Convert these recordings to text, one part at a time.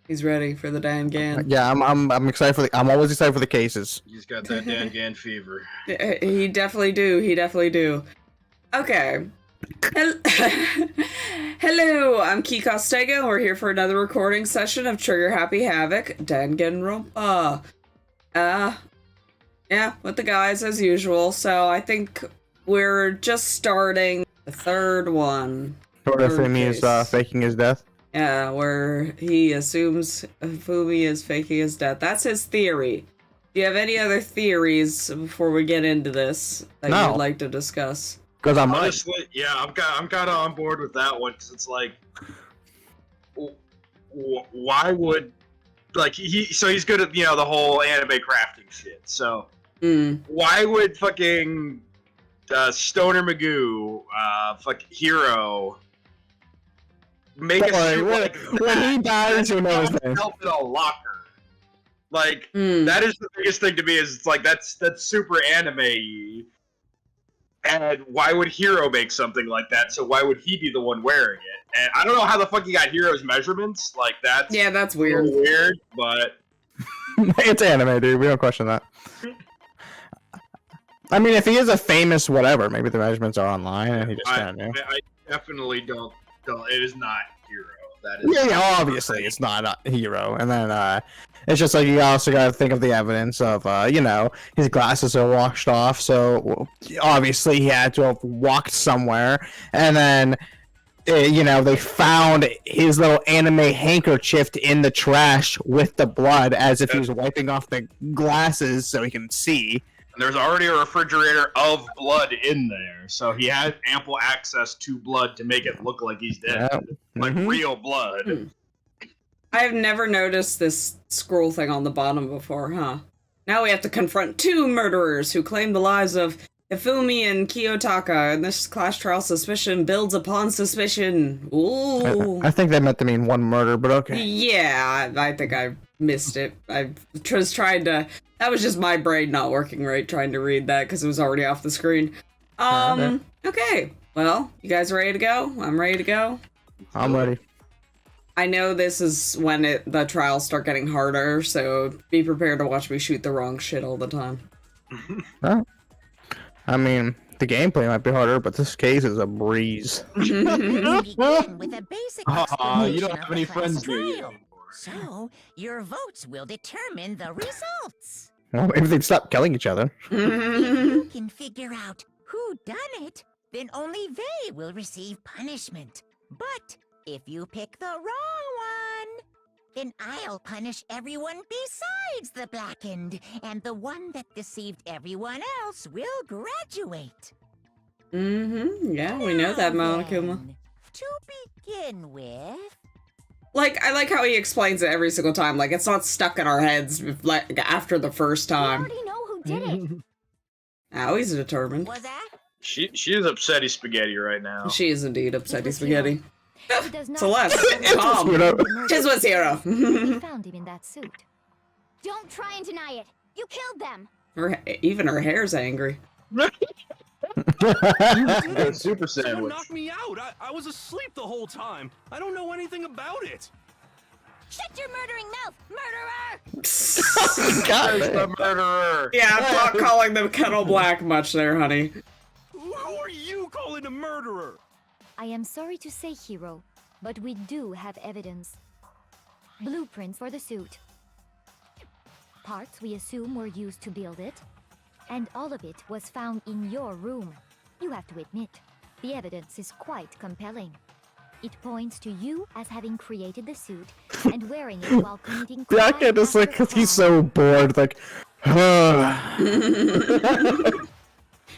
He's ready for the Dangan. Yeah, I'm excited for I'm always excited for the cases. He's got that Dangan fever. He definitely do. He definitely do. Okay. Hello, I'm Key Costego. We're here for another recording session of Trigger Happy Havoc Danganronpa. Yeah, with the guys as usual. So I think we're just starting the third one. Sort of Fumi is faking his death. Yeah, where he assumes Fumi is faking his death. That's his theory. Do you have any other theories before we get into this that you'd like to discuss? Because I'm honestly, yeah, I'm kind of on board with that one because it's like, why would he's good at the whole anime crafting shit. So why would fucking Stoner Magoo, Hero make a suit when he dies, you'll know his name. Himself in a locker. Like that is the biggest thing to me. Is it's like that's super anime. And why would Hero make something like that? So why would he be the one wearing it? And I don't know how the fuck he got Hero's measurements. Like that's that's weird. Weird, but it's anime, dude. We don't question that. I mean, if he is a famous whatever, maybe the measurements are online and he just can't do. I definitely don't. It is not Hero. That is yeah, obviously it's not a Hero. And then it's just like you also got to think of the evidence of his glasses are washed off, so obviously he had to have walked somewhere. And then they found his little anime handkerchief in the trash with the blood, as if he was wiping off the glasses so he can see. There's already a refrigerator of blood in there, so he had ample access to blood to make it look like he's dead. Like real blood. I've never noticed this scroll thing on the bottom before, huh? Now we have to confront two murderers who claim the lives of Ifumi and Kiyotaka, and this class trial suspicion builds upon suspicion. Ooh. I think they meant to mean one murder, but okay. Yeah, I think I missed it. I was trying to... That was just my brain not working right, trying to read that, because it was already off the screen. Okay. Well, you guys ready to go? I'm ready to go. I'm ready. I know this is when the trials start getting harder, so be prepared to watch me shoot the wrong shit all the time. Well, I mean, the gameplay might be harder, but this case is a breeze. Begin with a basic you don't have any friends, do you? So, your votes will determine the results. Well, maybe they'd stop killing each other. If you can figure out who done it, then only they will receive punishment. But if you pick the wrong one, then I'll punish everyone besides the blackened, and the one that deceived everyone else will graduate. Yeah, we know that, Monokuma. To begin with... I like how he explains it every single time. Like, it's not stuck in our heads, like, after the first time. We already know who did it. Now he's determined. Was that? She is upsetty spaghetti right now. She is indeed upsetty spaghetti. Celeste, calm. Tis was Hero. We found him in that suit. Don't try and deny it. You killed them. Even her hair's angry. Super sandwich. Someone knocked me out. I was asleep the whole time. I don't know anything about it. Shut your murdering mouth, murderer! God, the murderer. Yeah, I'm not calling them Kettle Black much there, honey. Who are you calling a murderer? I am sorry to say, Hero, but we do have evidence. Blueprints for the suit. Parts we assume were used to build it. And all of it was found in your room. You have to admit, the evidence is quite compelling. It points to you as having created the suit and wearing it while committing crime. That kid is like, cause he's so bored, like,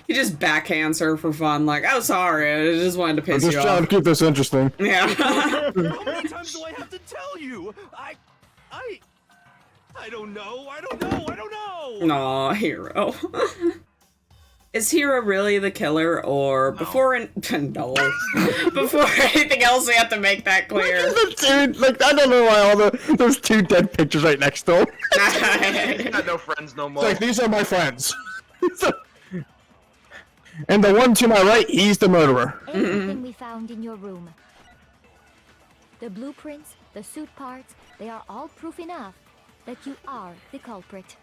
He just backhands her for fun, like, oh, sorry, I just wanted to piss you off. I'm just trying to keep this interesting. Yeah. How many times do I have to tell you? I don't know. I don't know. Aw, Hero. Is Hero really the killer, or before no. Before anything else, we have to make that clear. Dude, I don't know why all those two dead pictures right next to him. He's got no friends no more. It's like, these are my friends. And the one to my right, he's the murderer. Everything we found in your room. The blueprints, the suit parts, they are all proof enough that you are the culprit.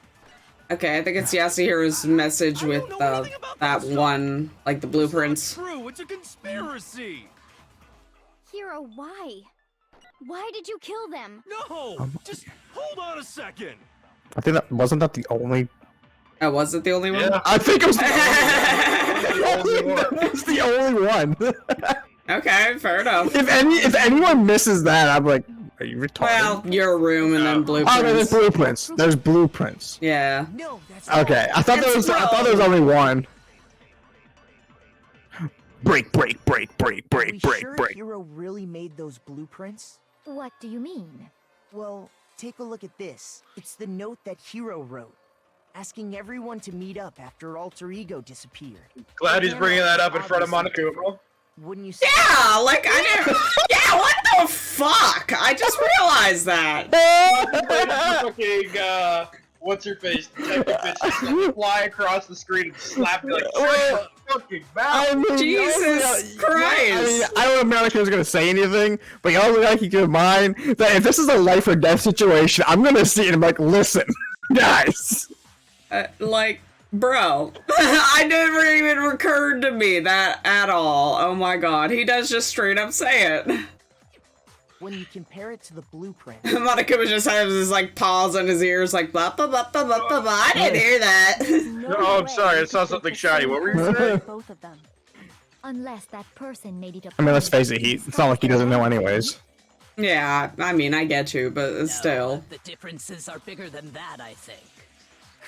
Okay, I think it's Yasuhiro's message with that one, like the blueprints. It's not true. It's a conspiracy. Hiro, why? Why did you kill them? No, just hold on a second. I think that wasn't that the only. Oh, was it the only one? Yeah. I think it was The only one. the only one. Okay, fair enough. If anyone misses that, I'm like, are you retarded? Well, your room and then Oh, blueprints. no, there's blueprints. There's blueprints. Yeah. No, that's Okay, I thought It's I thought there was only one. Break. Are we sure break. Hiro really made those blueprints? What do you mean? Well, take a look at this. It's the note that Hiro wrote, asking everyone to meet up after Alter Ego disappeared. Glad he's bringing that up in front of Monokuma. Wouldn't you say? Yeah, like I didn't. Yeah, what the fuck? I just realized that. Fucking, what's her face? Detective bitch just fly across the screen and slap me like, shut the fucking mouth. I mean, Jesus Christ. I mean, I don't know if Monica was gonna say anything, but you also gotta keep in mind that if this is a life or death situation, I'm gonna see it and be like, listen, guys. Like, bro, I never even recurred to me that at all. Oh my god, he does just straight up say it. When you compare it to the blueprint, Monica just has his like paws on his ears, like blah blah blah blah blah blah. I didn't hear that. Oh, I'm sorry, I saw something shiny. What were you saying? Both of them. Unless that person made it up. I mean, let's face it, it's not like he doesn't know anyways. Yeah, I mean, I get you, but still. The differences are bigger than that, I think.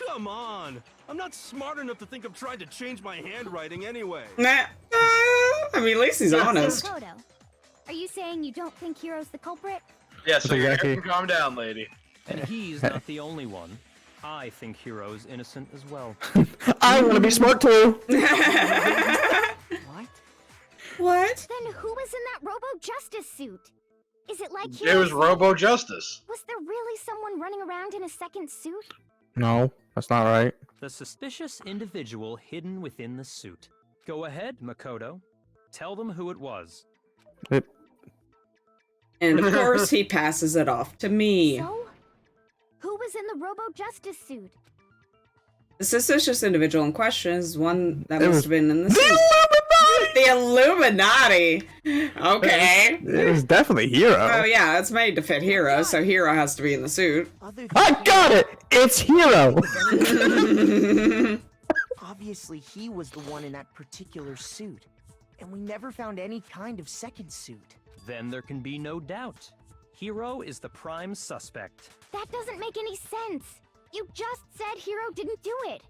Come on. I'm not smart enough to think of trying to change my handwriting anyway. Nah, I mean, at least he's honest. Makoto, are you saying you don't think Hiro's the culprit? Yeah, so you Exactly. can calm down, lady. And he's not the only one. I think Hiro is innocent as well. I want to be smart too. what? What? Then who was in that Robo-Justice suit? Is it like It was Robo Justice. Was there really someone running around in a second suit? No, that's not right. The suspicious individual hidden within the suit. Go ahead, Makoto. Tell them who it was. And of course, he passes it off to me. So? Who was in the Robo-Justice suit? The suspicious individual in question is one that It must was have been in the suit. The Illuminati! Okay. It was definitely Hiro. Oh yeah, it's made to fit Hiro, so Hiro has to be in the suit. Other than I got it! It's Hiro! obviously, he was the one in that particular suit, and we never found any kind of second suit. Then there can be no doubt. Hiro is the prime suspect. That doesn't make any sense. You just said Hiro didn't do it.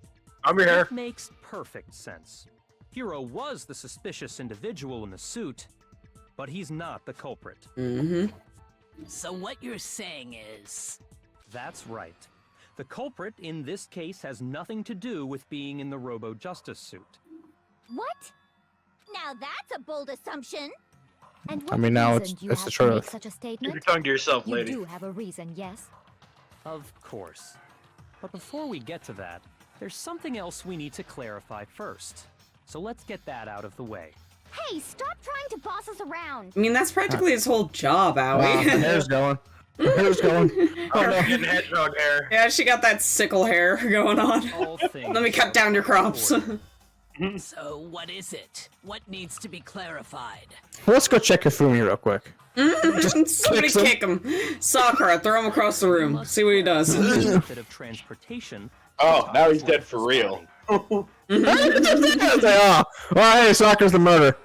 I'm here. It makes perfect sense. Hiro was the suspicious individual in the suit, but he's not the culprit. Mm-hmm. So what you're saying is... That's right. The culprit in this case has nothing to do with being in the Robo-Justice suit. What? Now that's a bold assumption. And I mean, now it's reason you the have to make truth. such a Keep statement? your tongue to yourself, You lady. do have a reason, yes? Of course. But before we get to that, there's something else we need to clarify first. So let's get that out of the way. Hey, stop trying to boss us around. I mean, that's practically his whole job, Wow, my Owie. hair's going. My hair's going. Oh, no. Getting hedgehog hair. Yeah, she got that sickle hair going on. All things Let me cut down your crops. So what is it? What needs to be clarified? Let's go check Kafumi real quick. Somebody kicks him. kick him. Sakura, throw him across the room. See what he does. Method of transportation. Oh, now he's dead for real. Oh, hey, Sakura's the murder.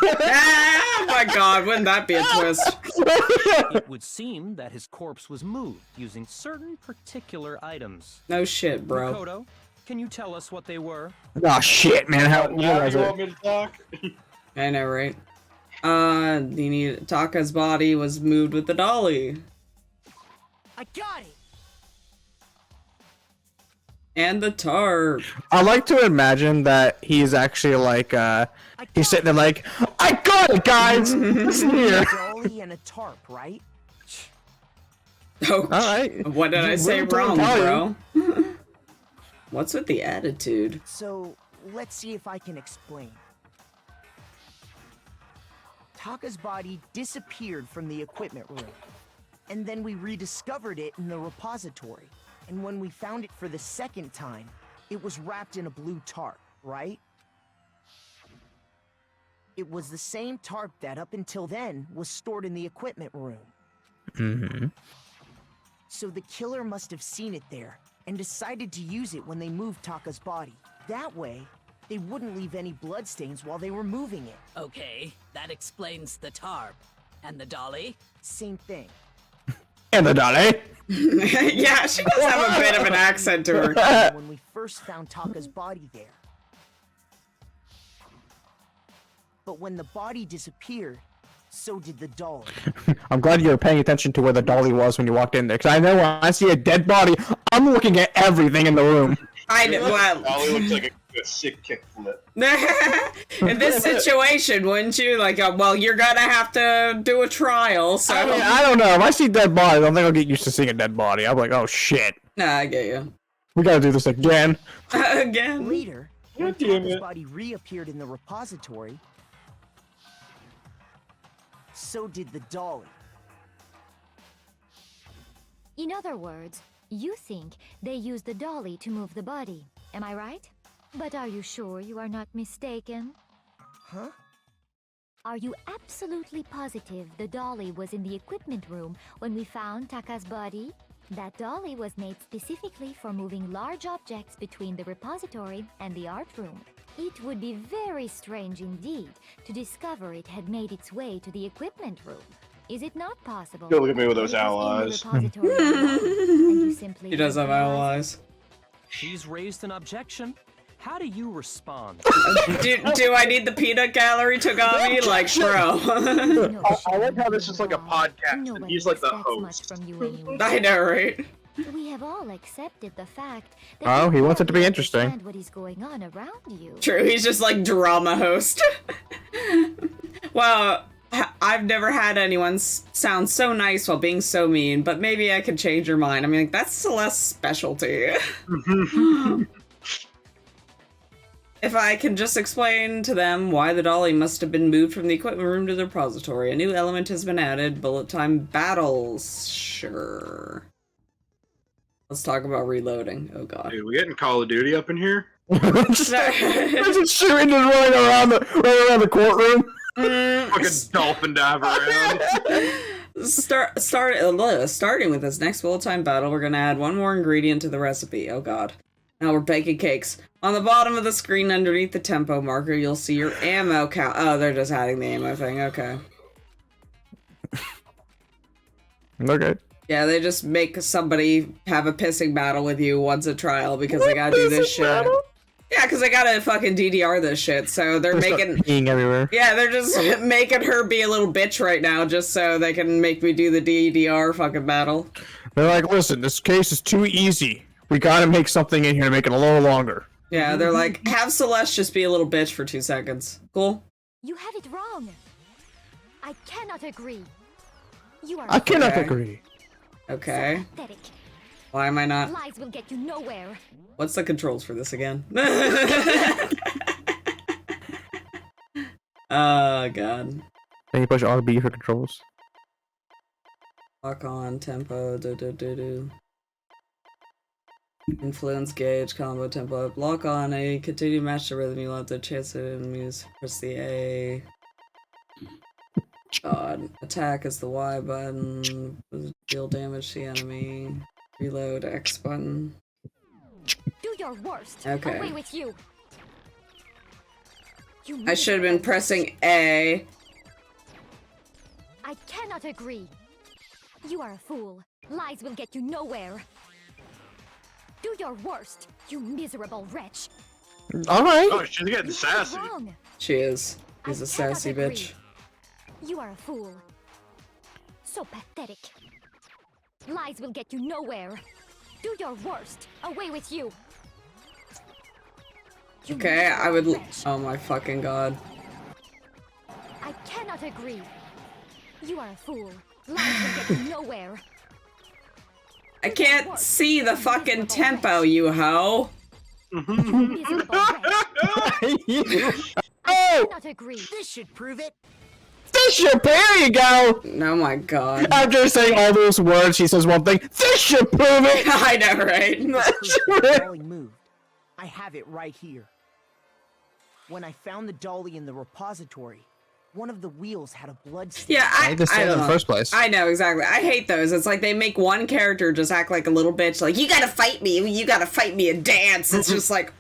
Oh my god, wouldn't that be a twist? It would seem that his corpse was moved using certain particular items. No shit, bro. Makoto, can you tell us what they were? Oh shit, man! How Now was you it? want me to talk? I know, right? Taka's body was moved with the dolly. I got it! And the tarp. I like to imagine that he's actually like, he's sitting there like, I got it, guys! Listen here! A dolly and a tarp, right? Oh, Alright. what did I say Little wrong, Italian. bro? What's with the attitude? So, let's see if I can explain. Taka's body disappeared from the equipment room. And then we rediscovered it in the repository. And when we found it for the second time, it was wrapped in a blue tarp, right? It was the same tarp that, up until then, was stored in the equipment room. Mm-hmm. So the killer must have seen it there, and decided to use it when they moved Taka's body. That way, they wouldn't leave any bloodstains while they were moving it. Okay, that explains the tarp. And the dolly? Same thing. And the dolly. Yeah, she does have a bit of an accent to her. When we first found Taka's body there. But when the body disappeared, so did the dolly. I'm glad you were paying attention to where the dolly was when you walked in there, because I know when I see a dead body, I'm looking at everything in the room. I know. Well, Dolly looks like a sick kickflip. in this situation, wouldn't you? Like, well, you're gonna have to do a trial, so. I mean, I don't know. If I see dead body, I don't think I'll get used to seeing a dead body. I'm like, oh shit. Nah, I get you. We gotta do this again. Again. Later, when Taka's body reappeared in the repository, so did the dolly. In other words, you think they used the dolly to move the body. Am I right? But are you sure you are not mistaken? Huh? Are you absolutely positive the dolly was in the equipment room when we found Taka's body? That dolly was made specifically for moving large objects between the repository and the art room. It would be very strange indeed to discover it had made its way to the equipment room. Is it not possible? Don't look at me with those that it owl was eyes. in the repository and you simply He does have didn't owl realize eyes. She's raised an objection. How do you respond? Do I need the peanut gallery took on me? Like, bro. I like how this is like a podcast, and he's like the host. I know, right? We have all accepted the fact that Oh, you he wants it to be barely interesting. understand what is going on around you. True, he's just like drama host. Well, I've never had anyone sound so nice while being so mean, but maybe I could change your mind. I mean, that's Celeste's specialty. If I can just explain to them why the dolly must have been moved from the equipment room to the repository. A new element has been added. Bullet time battles. Sure. Let's talk about reloading. Oh god. Dude, we getting Call of Duty up in here? Just shooting and running around the courtroom. Fucking dolphin dive around. Starting with this next bullet time battle, we're gonna add one more ingredient to the recipe. Oh god. Now we're baking cakes. On the bottom of the screen underneath the tempo marker, you'll see your ammo count. Oh, they're just adding the ammo thing. Okay. Okay. Yeah, they just make somebody have a pissing battle with you once a trial because they gotta do this shit. Battle? Yeah, because they gotta fucking DDR this shit, so they're making... peeing everywhere. Yeah, they're just making her be a little bitch right now just so they can make me do the DDR fucking battle. They're like, listen, this case is too easy. We gotta make something in here to make it a little longer. Yeah, they're like, have Celeste just be a little bitch for 2 seconds. Cool? You have it wrong. I cannot agree. You are I cannot Okay. agree. Okay. pathetic. Why am I not? Lies will get you nowhere. What's the controls for this again? Oh, God. Then you push RB for controls. Lock on, tempo, do. Influence gauge, combo, tempo up. Lock on A, continue to match the rhythm you want the chance of enemies. Press the A. God. Attack is the Y button. Deal damage to the enemy. Reload, X button. Do your worst. Okay. Away with you. You I should have been miserable pressing A. I cannot agree. You are a fool. Lies will get you nowhere. Do your worst, you miserable wretch. Alright. Oh, she's getting You have it sassy. wrong. She is. She's I a cannot sassy agree. bitch. You are a fool. So pathetic. Lies will get you nowhere. Do your worst. Away with you. You Okay, I would. miserable wretch. Oh my fucking god. I cannot agree. You are a fool. Lies will get you nowhere. I can't see the fucking tempo, you hoe. You miserable wretch. Oh! I cannot agree. This should prove it. This Fish ship, here you go! Oh my god. After saying all those words, she says one thing, fish ship, prove it! I know, right? The dolly moved. I have it right here. When I found the dolly in the repository, one of the wheels had a blood stain. Yeah, I don't know. In the first place. I know, exactly. I hate those. It's like they make one character just act like a little bitch, like, you gotta fight me and dance. It's just like,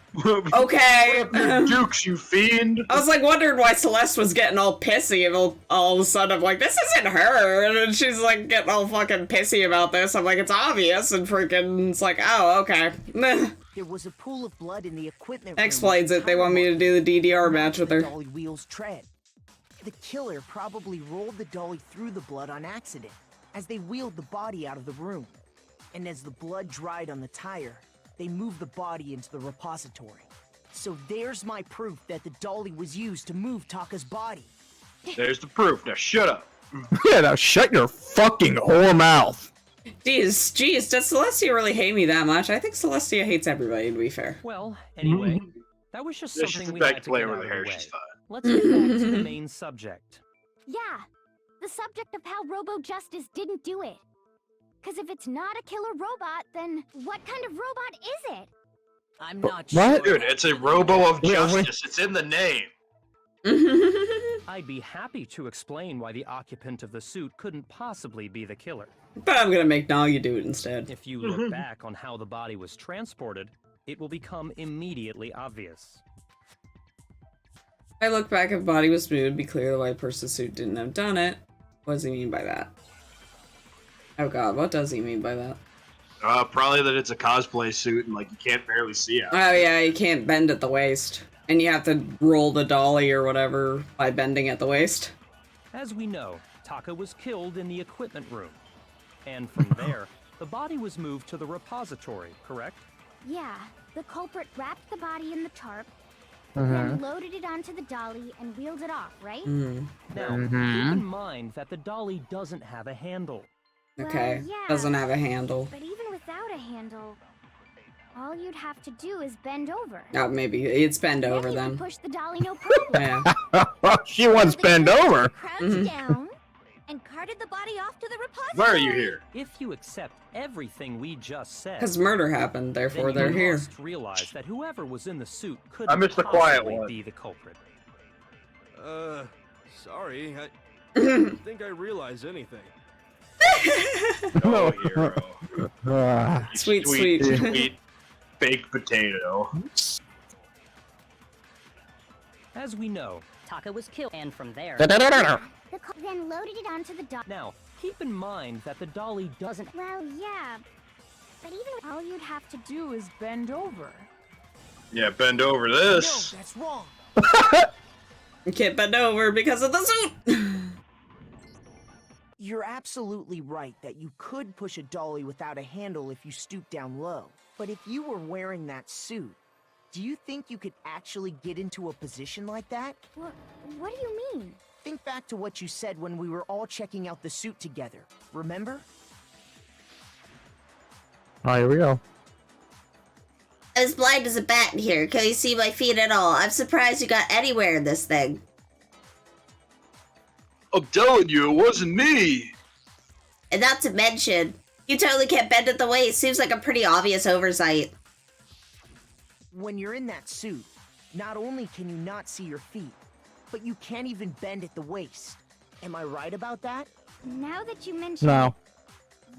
okay. Dukes, you fiend. I was like wondering why Celeste was getting all pissy and all of a sudden I'm like, this isn't her. And then she's like getting all fucking pissy about this. I'm like, it's obvious. And freaking, it's like, oh, okay. There was a pool of blood in the equipment room. Explains it. They want me to do the DDR match with her. Dolly wheels tread. The killer probably rolled the dolly through the blood on accident as they wheeled the body out of the room. And as the blood dried on the tire, they moved the body into the repository. So there's my proof that the dolly was used to move Taka's body. There's the proof. Now shut up. Yeah, now shut your fucking whore mouth. Jeez, does Celestia really hate me that much? I think Celestia hates everybody, to be fair. Well, anyway, that was just something we back had to play get with out the of hair. the way. She's fine. Let's get back to the main subject. Yeah, the subject of how Robo Justice didn't do it. Because if it's not a killer robot, then what kind of robot is it? I'm not What? sure. Dude, it's a robo of justice. It's in the name. I'd be happy to explain why the occupant of the suit couldn't possibly be the killer. But I'm gonna make Nagia do it instead. If you look back on how the body was transported, it will become immediately obvious. I look back, if the body was moved, it'd be clear the white person's suit didn't have done it. What does he mean by that? Oh god, what does he mean by that? Probably that it's a cosplay suit and like you can't barely see it. Oh yeah, you can't bend at the waist. And you have to roll the dolly or whatever by bending at the waist. As we know, Taka was killed in the equipment room. And from there, the body was moved to the repository, correct? Yeah, the culprit wrapped the body in the tarp, then loaded it onto the dolly and wheeled it off, right? Mm. Now, keep in mind that the dolly doesn't have a handle. Okay, Well, yeah. doesn't have a handle. But even without a handle, all you'd have to do is bend over. Oh, maybe it's bend over You then. can push the dolly no problem. Yeah. She wants bend over. Crouched down and carted the body off to the repository. Why are you here? If you accept everything we just said, Because murder happened, therefore then they're you here. must realize that whoever was in the suit I couldn't missed the quiet possibly one. be the culprit. Sorry. I don't think I realize anything. Oh, hero. Sweet. Sweet baked potato. As we know, Taka was killed, and from there, Then loaded it onto the dolly. now, keep in mind that the dolly doesn't... Well, yeah, but even all you'd have to do is bend over. Yeah, bend over No, this. that's wrong. You can't bend over because of the suit! You're absolutely right that you could push a dolly without a handle if you stoop down low. But if you were wearing that suit, do you think you could actually get into a position like that? What do you mean? Think back to what you said when we were all checking out the suit together. Remember? Oh, here we go. As blind as a bat in here. Can you see my feet at all? I'm surprised you got anywhere in this thing. I'm telling you, it wasn't me. And not to mention, you totally can't bend at the waist. Seems like a pretty obvious oversight. When you're in that suit, not only can you not see your feet, but you can't even bend at the waist. Am I right about that? Now that you mention No.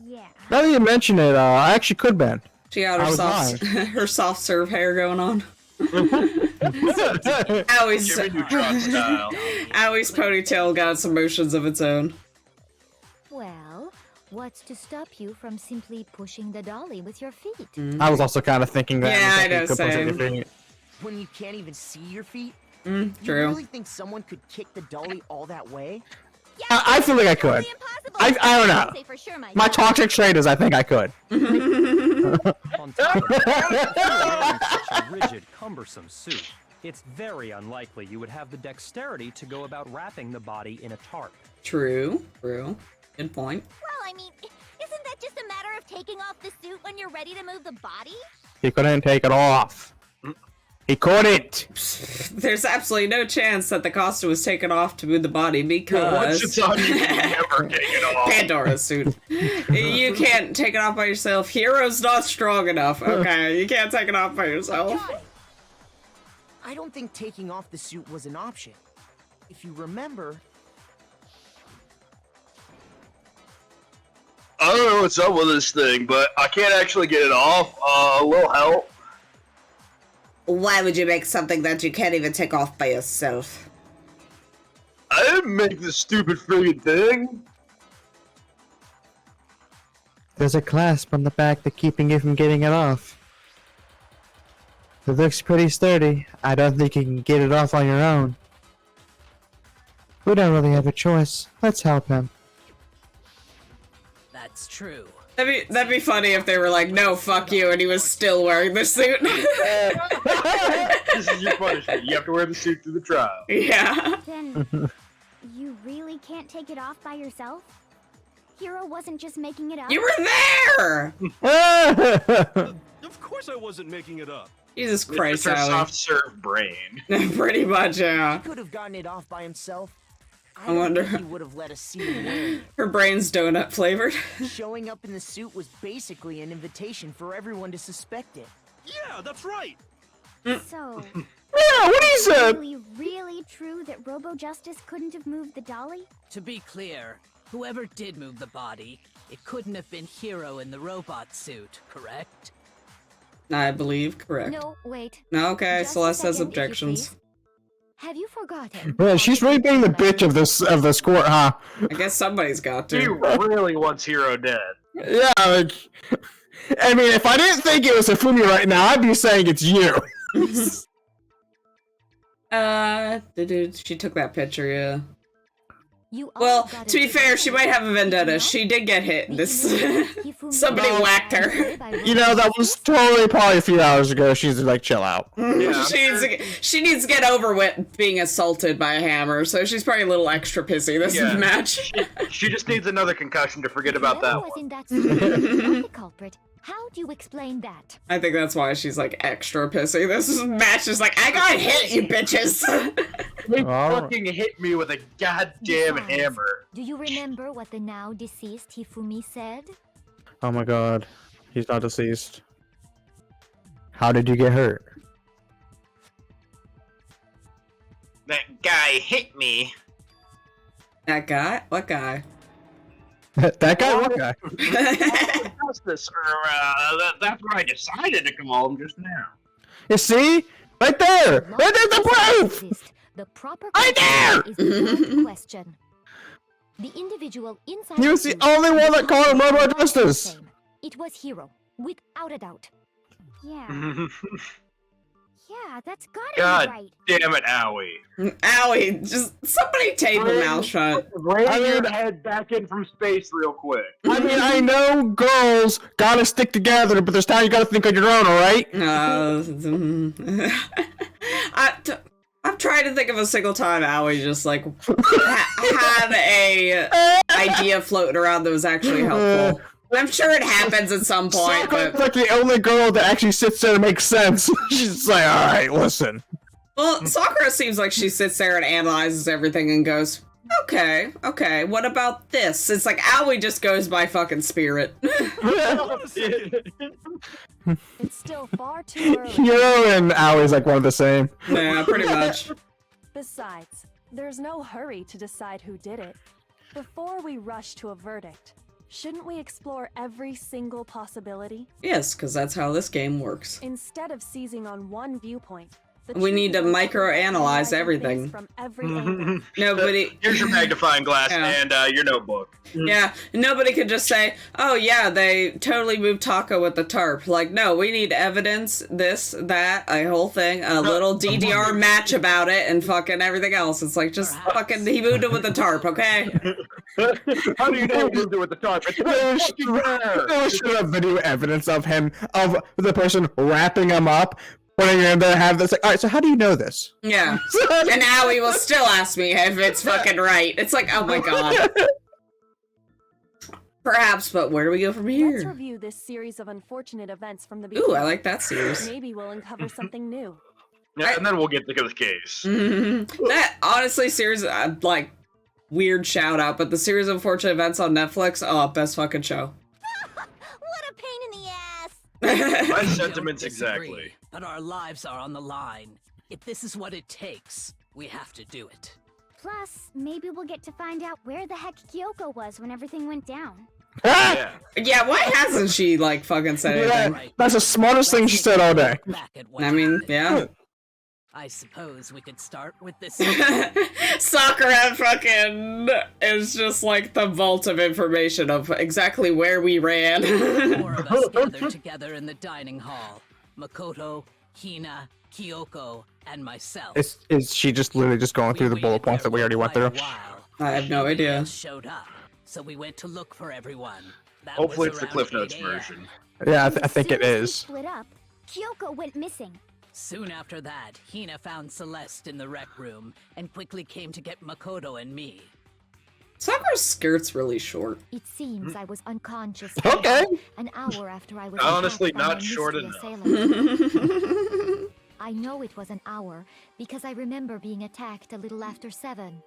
yeah. Now that you mention it, I actually could bend. She got I her was soft, lying. her soft serve hair going on. Owie's Jimmy Neutron style. Owie's ponytail got some motions of its own. Well, what's to stop you from simply pushing the dolly with your feet? I was also kind of thinking that. Yeah, I You know, could push same. anything. When you can't even see your feet? Mm, You true. really think someone could kick the dolly all that way? I feel like I could. I don't know. Say for sure, My toxic trait is I think I could. On top of that, if you're wearing such a rigid, cumbersome suit, it's very unlikely you would have the dexterity to go about wrapping the body in a tarp. True. Good point. Well, I mean, isn't that just a matter of taking off the suit when you're ready to move the body? He couldn't take it off. He caught it. There's absolutely no chance that the costume was taken off to move the body because Once it's on, you can never take it off. Pandora's suit. You can't take it off by yourself. Hero's not strong enough. Okay, you can't take it off by yourself. I don't think taking off the suit was an option. If you remember... I don't know what's up with this thing, but I can't actually get it off. A little help. Why would you make something that you can't even take off by yourself? I didn't make this stupid friggin' thing. There's a clasp on the back that's keeping you from getting it off. It looks pretty sturdy. I don't think you can get it off on your own. We don't really have a choice. Let's help him. That's true. That'd be funny if they were like, no, fuck you, and he was still wearing the suit. This is your punishment. You have to wear the suit through the trial. Yeah. Then you really can't take it off by yourself? Hero wasn't just making it up. You were there! Of course I wasn't making it up. Jesus Christ, It's her Allie. soft serve brain. Pretty much, yeah. He could have gotten it off by himself. I wonder- He would have let us see him wearing Her brain's donut flavored. it. Showing up in the suit was basically an invitation for everyone to suspect it. Yeah, that's right. So, Yeah, what he said. really true that Robo Justice couldn't have moved the dolly? To be clear, whoever did move the body, it couldn't have been Hero in the robot suit, correct? I believe correct. No, wait. No, okay, Just a Celeste has second, if you objections. please. Have you forgotten? Yeah, she's really being the bitch of this court, huh? I guess somebody's got He to. really wants Hero dead. Yeah, like, I mean, if I didn't think it was Hifumi right now, I'd be saying it's you. She took that picture, yeah. You Well, also got to be a fair, she might have a vendetta. She did get hit. Somebody whacked her. You know, that was totally probably a few hours ago. She's like, chill out. Yeah, she needs to get over with being assaulted by a hammer, so she's probably a little extra pissy this Yeah. match. She just needs another concussion to forget about that was one. in that suit was the culprit. How do you explain that? I think that's why she's like extra pissy. This match is like, I got hit, you bitches. They Alright. fucking hit me with a goddamn Besides, hammer. Do you remember what the now deceased Hifumi said? Oh my god. He's not deceased. How did you get hurt? That guy hit me. That guy? What guy? That guy? What guy? Justice, that's where I decided to come home just now. You see? Right there! Right there's the proof! Exist. The proper Right there! question is the right question. The individual inside He the was the suit only one that called him Robo was the Justice! same. It was Hero, without a doubt. Yeah. Yeah, that's gotta God be right. damn it, Owie. Owie, just somebody tape her mouth shut. Bring I your mean- head back in from space real quick. I mean, I know girls gotta stick together, but there's times you gotta think on your own, alright? I'm trying to think of a single time Owie just like had a idea floating around that was actually helpful. I'm sure it happens at some point, Sakura's but like the only girl that actually sits there and makes sense. She's just like, alright, listen. well, Sakura seems like she sits there and analyzes everything and goes, okay, what about this? It's like Owie just goes by fucking spirit. It's still far too early. Hero and Awie's like one of the same. Yeah, pretty much. Besides, there's no hurry to decide who did it. Before we rush to a verdict, shouldn't we explore every single possibility? Yes, because that's how this game works. Instead of seizing on one viewpoint, the We truth need to is that we're microanalyze analyzing everything. things From every angle. Nobody. Here's your magnifying glass Yeah. and your notebook. Yeah, nobody could just say, oh yeah, they totally moved Taco with the tarp. Like, no, we need evidence, this, that, a whole thing, a little DDR match about it, and fucking everything else. It's like, just fucking, he moved it with the tarp, okay? How do you know he moved it with the tarp? It's fucking rare. There should have video evidence of him, of the person wrapping him up, putting him in there, have this, like, alright, so how do you know this? Yeah. And Owie will still ask me if it's fucking right. It's like, oh my god. Perhaps, but where do we go from Let's here? review this series of unfortunate events from the beginning. Ooh, I like that series. Maybe we'll uncover something new. Yeah, and then we'll get to the case. That honestly, series like weird shout out, but the series of unfortunate events on Netflix, oh, best fucking show. What a pain in the ass! My We sentiments don't disagree, exactly. But our lives are on the line. If this is what it takes, we have to do it. Plus, maybe we'll get to find out where the heck Kyoko was when everything went down. Yeah. Yeah, why hasn't she like fucking said anything? Yeah, that's the smartest thing she said all day. Back at what I mean, happened. yeah. I suppose we could start with this. Sakura fucking is just like the vault of information of exactly where we ran. Four of us gathered together in the dining hall. Makoto, Hina, Kyoko, and myself. Is she just literally just going through the bullet points that we already went through? I have no idea. Showed up, so we went to look for everyone. That Hopefully was it's the around Cliff Notes 8 a.m. version. Yeah, I As think soon it as we is. split up, Kyoko went missing. Soon after that, Hina found Celeste in the rec room and quickly came to get Makoto and me. Sakura's skirt's really short. It seems I was unconscious Okay. an hour after I was Honestly, attacked by not my short mystery enough. assailant. I know it was an hour because I remember being attacked a little after 7.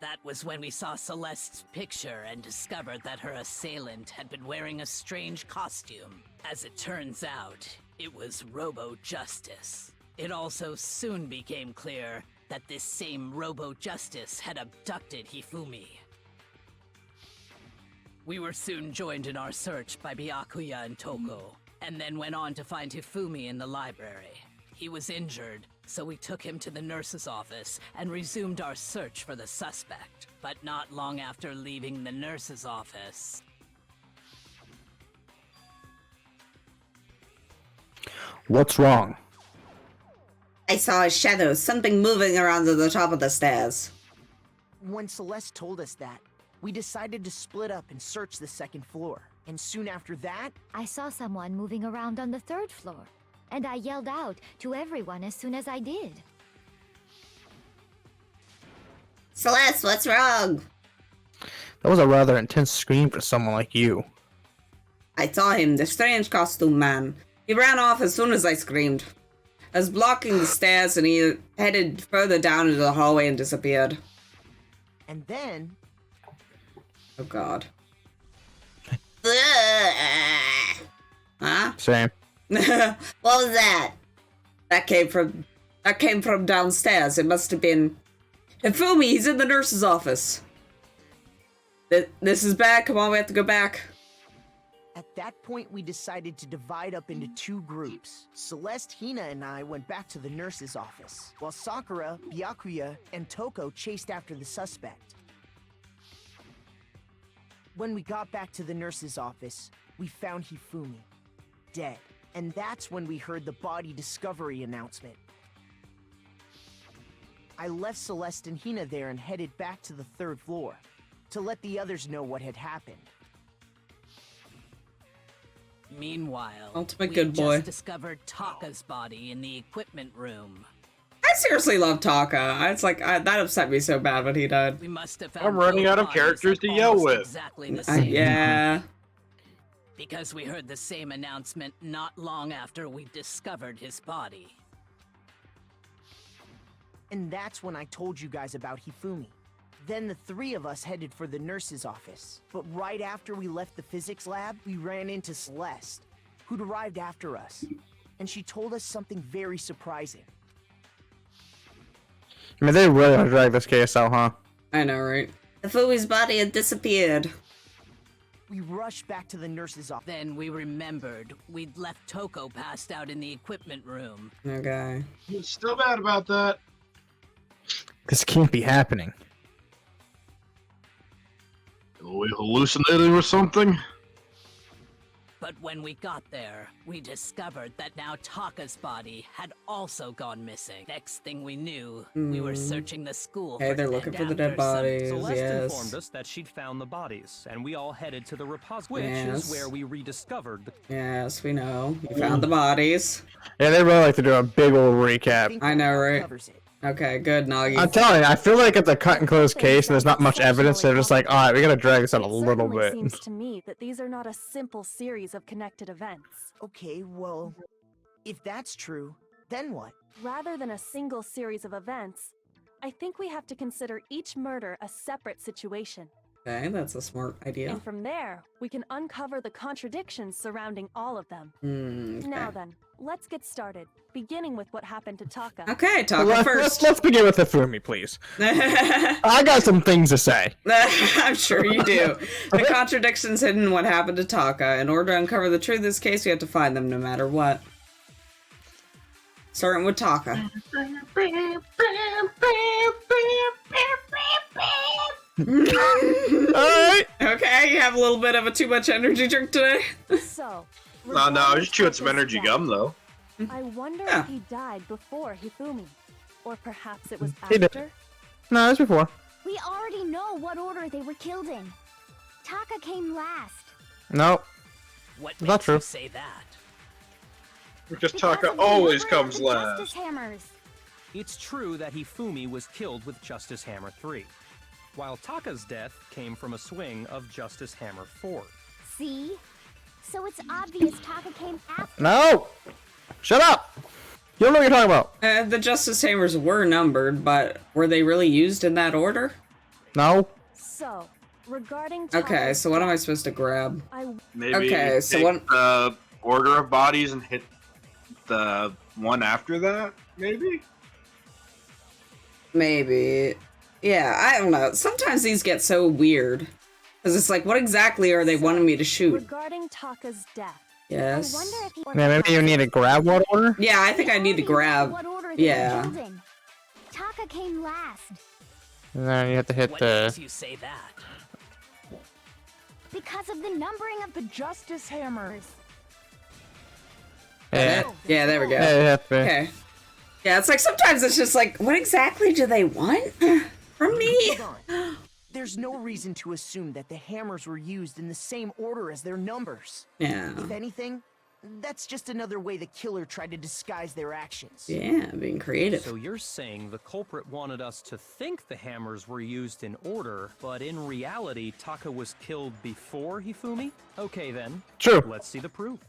That was when we saw Celeste's picture and discovered that her assailant had been wearing a strange costume. As it turns out, it was Robo Justice. It also soon became clear that this same Robo Justice had abducted Hifumi. We were soon joined in our search by Byakuya and Toko, and then went on to find Hifumi in the library. He was injured, so we took him to the nurse's office and resumed our search for the suspect. But not long after leaving the nurse's office... What's wrong? I saw a shadow, something moving around at the top of the stairs. When Celeste told us that, we decided to split up and search the second floor. And soon after that, I saw someone moving around on the 3rd floor, and I yelled out to everyone as soon as I did. Celeste, what's wrong? That was a rather intense scream for someone like you. I saw him, the strange costume man. He ran off as soon as I screamed. I was blocking the stairs and he headed further down into the hallway and disappeared. and then... Oh god. Huh? Same. What was that? That came from downstairs. It must have been... Hifumi, he's in the nurse's office. This is bad. Come on, we have to go back. At that point, we decided to divide up into 2 groups. Celeste, Hina, and I went back to the nurse's office, while Sakura, Byakuya, and Toko chased after the suspect. When we got back to the nurse's office, we found Hifumi, dead. And that's when we heard the body discovery announcement. I left Celeste and Hina there and headed back to the 3rd floor, to let the others know what had happened. Meanwhile, Ultimate we good boy. just discovered Taka's body in the equipment room. I seriously love Taka. It's like, that upset me so bad when he died. We must have found I'm running both out of bodies characters at to yell almost with. Exactly the same Yeah. time, because we heard the same announcement not long after we discovered his body. And that's when I told you guys about Hifumi. Then the 3 of us headed for the nurse's office. But right after we left the physics lab, we ran into Celeste, who'd arrived after us. And she told us something very surprising. I mean, they really want to drag this case out, huh? I know, right? Hifumi's body had disappeared. We rushed back to the nurse's office. Then we remembered we'd left Toko passed out in the equipment room. Okay. You're still mad about that? This can't be happening. Are we hallucinating or something? But when we got there, we discovered that now Taka's body had also gone missing. Next thing we knew, we were searching the school Hey, for they're dead looking for the dead actors. bodies. Celeste Yes. informed us that she'd found the bodies, and we all headed to the repository, which Yes. is where we rediscovered the... Yes, we know. You found the bodies. Yeah, they really like to do a big old recap. think I know, that right? covers it. Okay, good, Nagi. I'm telling you, I feel like it's a cut and close case and there's not much evidence. They're just like, alright, we gotta drag this out a It little certainly bit. seems to me that these are not a simple series of connected events. Okay, well... If that's true, then what? Rather than a single series of events, I think we have to consider each murder a separate situation. Okay, that's a smart idea. And from there, we can uncover the contradictions surrounding all of them. Okay. Now then, let's get started, beginning with what happened to Taka. Okay, Taka first. Let's begin with Hifumi, please. I got some things to say. I'm sure you do. The contradictions hidden in what happened to Taka. In order to uncover the truth of this case, we have to find them no matter what. Starting with Taka. Alright. Okay, you have a little bit of a too much energy drink today. So, No, I was just chewing some energy gum, though. I wonder Yeah. if he died before Hifumi. Or perhaps it was He did. after? No, it was before. We already know what order they were killed in. Taka came last. No. What Is that makes true? you say that? Because Because Taka of the always number of comes the last. Justice hammers. It's true that Hifumi was killed with Justice Hammer 3, while Taka's death came from a swing of Justice Hammer 4. See? So it's obvious Taka came after. No! Shut up! You don't know what you're talking about. The Justice Hammers were numbered, but were they really used in that order? No. So, regarding Okay, Taka's so what am I death, supposed to grab? Maybe Okay, so take what- the order of bodies and hit the one after that, maybe? Maybe. Yeah, I don't know. Sometimes these get so weird. Because it's like, what exactly are they wanting me to shoot? regarding Taka's death, Yes. I wonder if he. Yeah, maybe you need to grab what order? Yeah, I think I need to already know grab. What order they Yeah. were killed in. Taka came last And then you have to hit What the... makes you say that? because of the numbering of the Justice hammers. Yeah. Yeah, there we go. Yeah, you have to... Okay. Yeah, it's like sometimes it's just like, what exactly do they want from me? Hold on. There's no reason to assume that the hammers were used in the same order as their numbers. Yeah. If anything, that's just another way the killer tried to disguise their actions. Yeah, being creative. So you're saying the culprit wanted us to think the hammers were used in order, but in reality, Taka was killed before Hifumi? Okay then. True. Let's see the proof.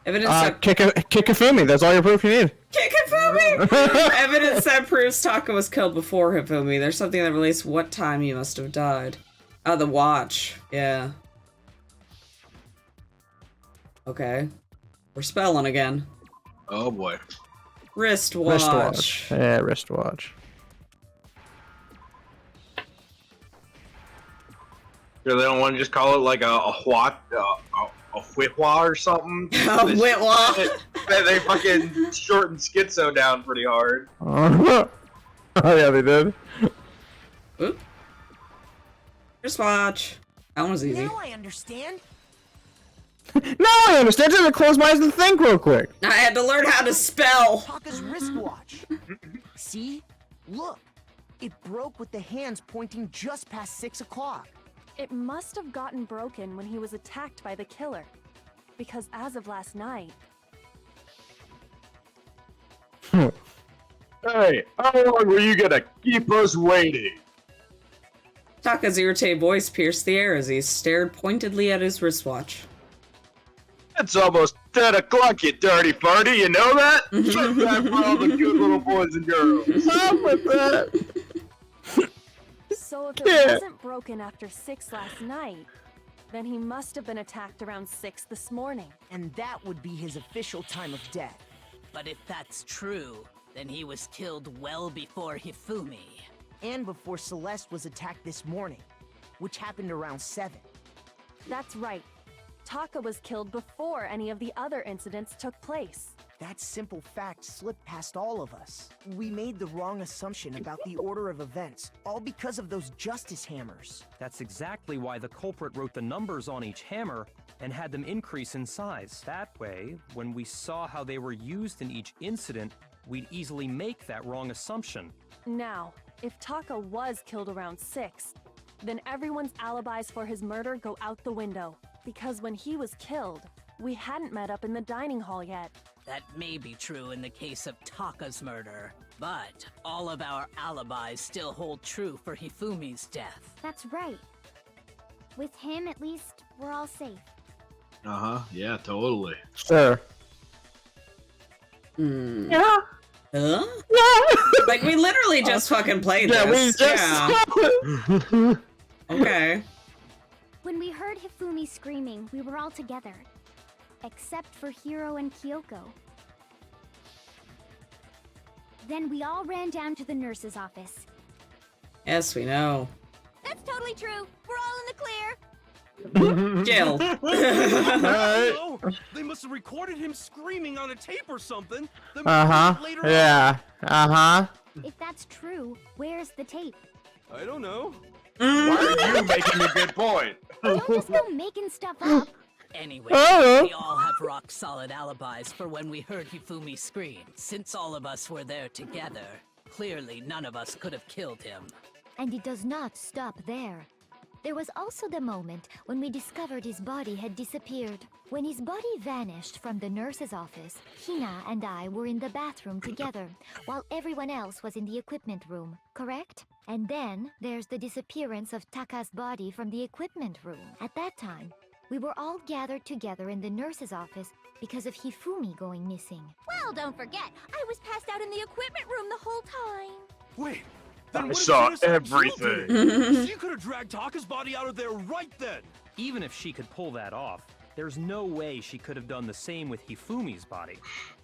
Evidence that kick Hifumi, that's all your proof you need. Kick Hifumi! Evidence that proves Taka was killed before Hifumi. There's something that relates what time he must have died. Oh, the watch. Yeah. Okay. We're spelling again. Oh boy. Wristwatch. Wristwatch. Yeah, wristwatch. So they don't want to just call it like a whitwa or something? A whitwa. They fucking shortened schizo down pretty hard. Oh yeah, they did. Oop. Wristwatch. That one was easy. Now I understand. No, I understand. Just close my eyes and think real quick. I had to learn how to spell. Taka's wristwatch. See? Look. It broke with the hands pointing just past 6 o'clock. it must have gotten broken when he was attacked by the killer. Because as of last night... Hey, how long were you gonna keep us waiting? Taka's irritated voice pierced the air as he stared pointedly at his wristwatch. It's almost 10 o'clock, you dirty party, you know that? Shut that for all the cute little boys and girls. Stop with that! So if it wasn't broken after 6 last night, then he must have been attacked around 6 this morning. And that would be his official time of death. But if that's true, then he was killed well before Hifumi. And before Celeste was attacked this morning, which happened around 7. That's right. Taka was killed before any of the other incidents took place. That simple fact slipped past all of us. We made the wrong assumption about the order of events, all because of those justice hammers. That's exactly why the culprit wrote the numbers on each hammer and had them increase in size. That way, when we saw how they were used in each incident, we'd easily make that wrong assumption. Now, if Taka was killed around 6, then everyone's alibis for his murder go out the window. Because when he was killed, we hadn't met up in the dining hall yet. That may be true in the case of Taka's murder, but all of our alibis still hold true for Hifumi's death. That's right. With him, at least, we're all safe. Uh-huh, yeah, totally. Sure. Yeah. Huh? Yeah. Like, we literally just fucking played Yeah, this. we just saw it. Okay. When we heard Hifumi screaming, we were all together. Except for Hiro and Kyoko. Then we all ran down to the nurse's office. Yes, we know. That's totally true. We're all in the clear. Jill. No, they must have recorded him screaming on a tape or something. Then later on. Yeah. If that's true, where's the tape? I don't know. Why are you making a good point? Don't just go making stuff up. Anyway, Oh. we all have rock-solid alibis for when we heard Hifumi scream. Since all of us were there together, clearly none of us could have killed him. And it does not stop there. There was also the moment when we discovered his body had disappeared. When his body vanished from the nurse's office, Hina and I were in the bathroom together, while everyone else was in the equipment room, correct? And then there's the disappearance of Taka's body from the equipment room. At that time, we were all gathered together in the nurse's office because of Hifumi going missing. Well, don't forget, I was passed out in the equipment room the whole time. Wait, then I what if saw Vanessa killed everything. him? She could have dragged Taka's body out of there right then. Even if she could pull that off, there's no way she could have done the same with Hifumi's body.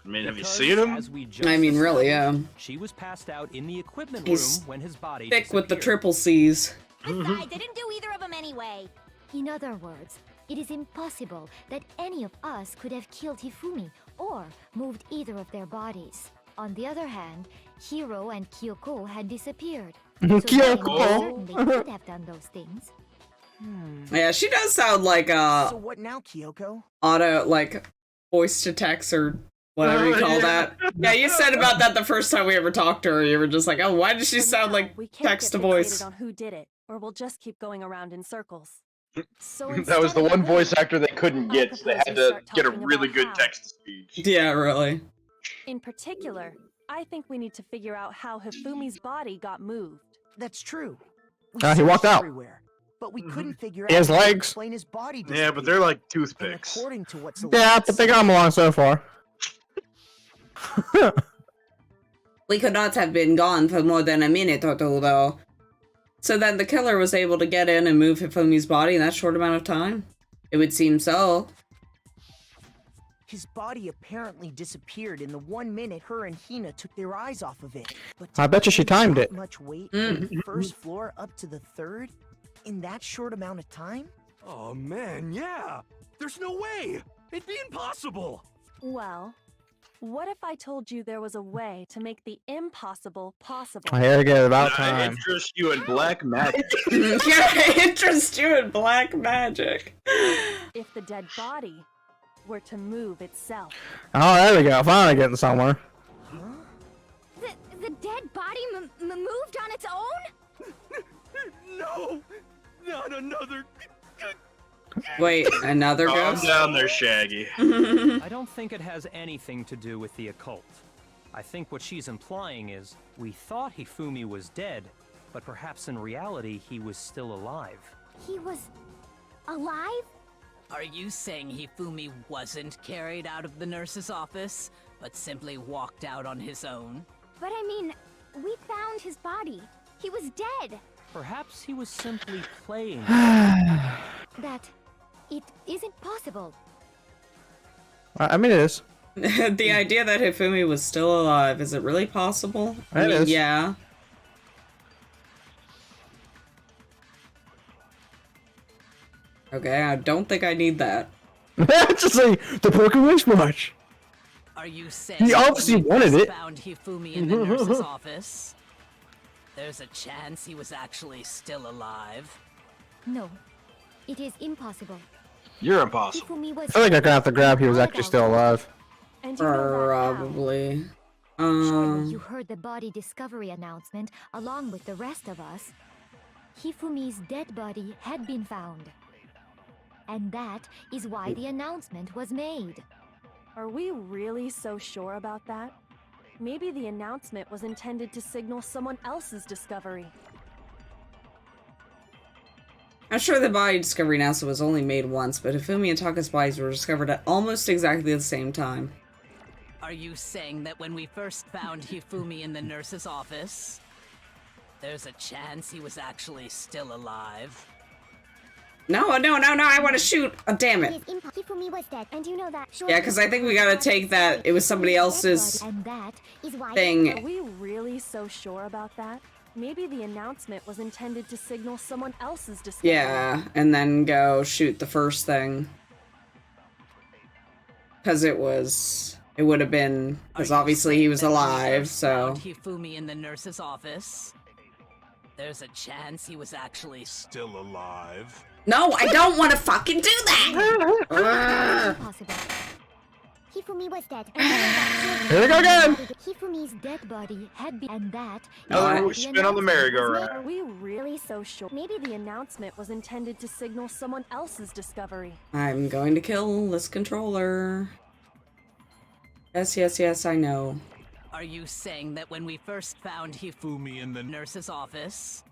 I mean, have you Because, seen him? as we just I mean, really, yeah. She was passed out in the equipment He's room when his body Thick with the disappeared. triple C's. Besides, I didn't do either of them anyway. In other words, it is impossible that any of us could have killed Hifumi or moved either of their bodies. On the other hand, Hiro and Kyoko had disappeared. So they certainly could have done those things. Yeah, she does sound like So what now, Kyoko? auto, like, voice to text or whatever you call that. Yeah, you said about that the first time we ever talked to her. You were just like, oh, why does she sound like We can't text to get voice? fixated on who did it, or we'll just keep going around in circles. So That was the instead of one voice waiting, actor they couldn't get, so they had to get a really good text-to-speech. Yeah, really. In particular, I think we need to figure out how Hifumi's body got moved. That's true. We He walked searched out. everywhere, but we couldn't figure He out has how to legs. explain his body Yeah, but they're like disappeared. And toothpicks. according to what Yeah, but they got him along so far. We could not have been gone for more than a minute or two, though. So then the killer was able to get in and move Hifumi's body in that short amount of time? It would seem so. His body apparently disappeared in the 1 minute her and Hina took their eyes off of it. But I bet you she carry timed that it. Much weight from the first floor up to the third in that short amount of time? Oh man, yeah. There's no way. It'd be impossible. Well, what if I told you there was a way to make the impossible possible? Here we go, about I time. interest you in black magic. Yeah, interest you in black magic. If the dead body were to move itself. Oh, there we go. Finally getting somewhere. The dead body moved on its own? No, not another. Wait, another Calm ghost? down there, Shaggy. I don't think it has anything to do with the occult. I think what she's implying is we thought Hifumi was dead, but perhaps in reality he was still alive. He was alive? Are you saying Hifumi wasn't carried out of the nurse's office, but simply walked out on his own? But I mean, we found his body. He was dead. Perhaps he was simply playing. That it isn't possible. I mean, it is. The idea that Hifumi was still alive, is it really possible? It is. Yeah. Okay, I don't think I need that. Just like the broken wristwatch. Are you saying He obviously when we wanted first it. found Hifumi in the nurse's office? There's a chance he was actually still alive. No, it is impossible. You're impossible. Hifumi was I think I'm gonna have to grab he was actually still alive. And you know that how? Probably. Surely you heard the body discovery announcement along with the rest of us. Hifumi's dead body had been found. And that is why the announcement was made. Are we really so sure about that? Maybe the announcement was intended to signal someone else's discovery. I'm sure the body discovery announcement was only made once, but Hifumi and Taka's bodies were discovered at almost exactly the same time. Are you saying that when we first found Hifumi in the nurse's office, there's a chance he was actually still alive? No, I want to shoot. Oh, damn it. Hifumi was dead, and you know that. Yeah, because I think we gotta take that. It was somebody else's And that is why thing. Are we really so sure about that? Maybe the announcement was intended to signal someone else's discovery. Yeah, and then go shoot the first thing. Because it would have been, because obviously he was alive, so. Hifumi in the nurse's office, there's a chance he was actually still alive. No, I don't want to fucking do that! Impossible. Hifumi was dead. Here we go again! Hifumi's dead body had been, and that. Oh, spin on the merry-go-round. Are we really so sure? Maybe the announcement was intended to signal someone else's discovery. I'm going to kill this controller. Yes, I know. Are you saying that when we first found Hifumi in the nurse's office,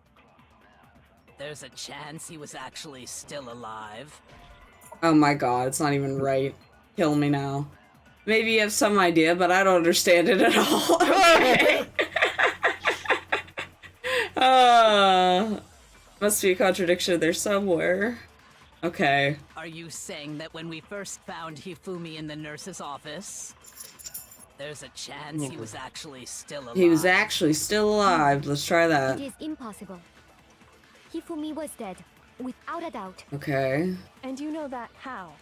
there's a chance he was actually still alive? Oh my god, it's not even right. Kill me now. Maybe you have some idea, but I don't understand it at all. Okay. Must be a contradiction there somewhere. Okay. Are you saying that when we first found Hifumi in the nurse's office, there's a chance he was actually still alive? He was actually still alive. Let's try that. It is impossible. Hifumi was dead, without a doubt. Okay. And you know that how?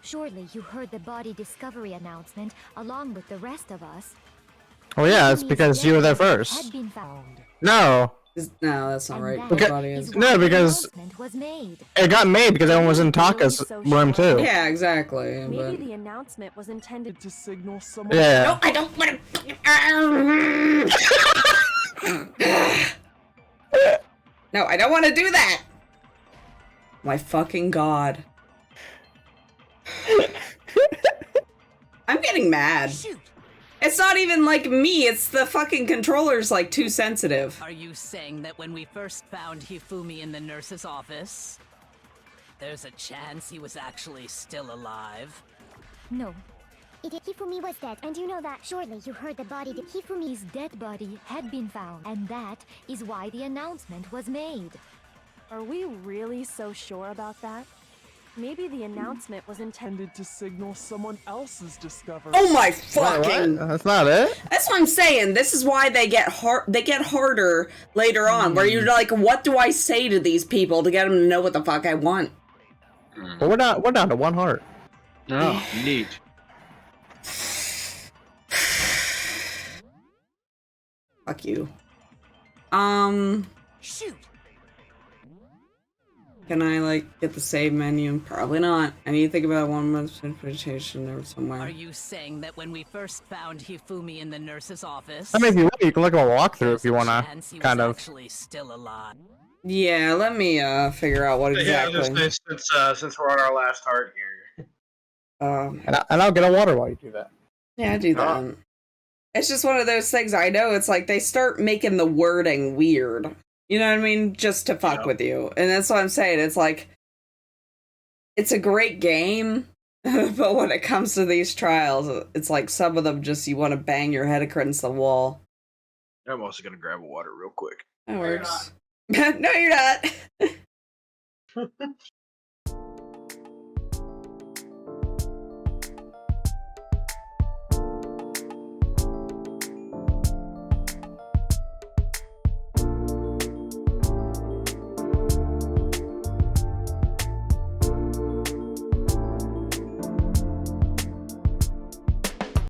Surely you heard the body discovery announcement along with the rest of us. Oh yeah, it's because you were there first. Had been found. No. No, that's not right. Because, Body is. no, because Was made. it got made because everyone was in Taka's room too. Yeah, exactly. Maybe But... the announcement was intended to signal someone. Yeah. No, I don't want to. No, I don't want to do that. My fucking god. I'm getting mad. Shoot. It's not even like me, it's the fucking controller's like too sensitive. Are you saying that when we first found Hifumi in the nurse's office, there's a chance he was actually still alive? No. Hifumi was dead, and you know that. Surely you heard the body. Hifumi's dead body had been found, and that is why the announcement was made. Are we really so sure about that? Maybe the announcement was intended to signal someone else's discovery. Oh my fucking! What? That's not it. That's what I'm saying. This is why they get harder later on, where you're like, what do I say to these people to get them to know what the fuck I want? But we're down to one heart. Oh, neat. Fuck you. Shoot. Can I, like, get the save menu? Probably not. I need to think about 1 month's interpretation or somewhere. Are you saying that when we first found Hifumi in the nurse's office, I mean, if you want, you can look at a walkthrough if you want chance to, he kind was of. actually still alive? Yeah, let me, figure out what exactly. Yeah, since we're on our last heart here. And I'll get a water while you do that. Yeah, do that. It's just one of those things, I know, it's like they start making the wording weird. You know what I mean? Just to fuck with you. And that's what I'm saying. It's like, it's a great game, but when it comes to these trials, it's like some of them just, you want to bang your head against the wall. I'm also gonna grab a water real quick. That works. No, you're not.